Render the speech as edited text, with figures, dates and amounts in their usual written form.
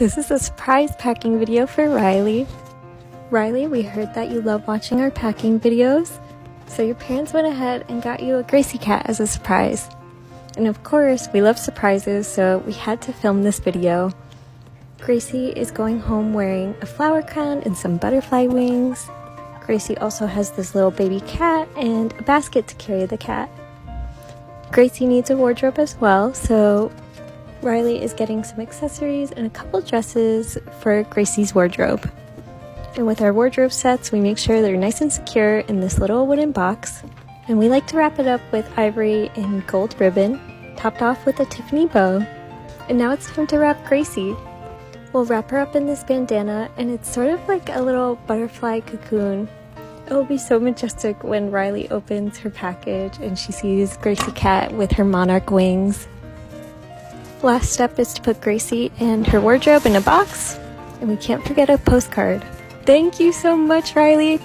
This is a surprise packing video for Riley. Riley, we heard that you love watching our packing videos, so your parents went ahead and got you a Gracie Cat as a surprise. And of course, we love surprises, so we had to film this video. Gracie is going home wearing a flower crown and some butterfly wings. Gracie also has this little baby cat and a basket to carry the cat. Gracie needs a wardrobe as well, so Riley is getting some accessories and a couple dresses for Gracie's wardrobe. And with our wardrobe sets, we make sure they're nice and secure in this little wooden box. And we like to wrap it up with ivory and gold ribbon, topped off with a Tiffany bow. And now it's time to wrap Gracie. We'll wrap her up in this bandana, and it's sort of like a little butterfly cocoon. It will be so majestic when Riley opens her package and she sees Gracie Cat with her monarch wings. Last step is to put Gracie and her wardrobe in a box, and we can't forget a postcard. Thank you so much, Riley!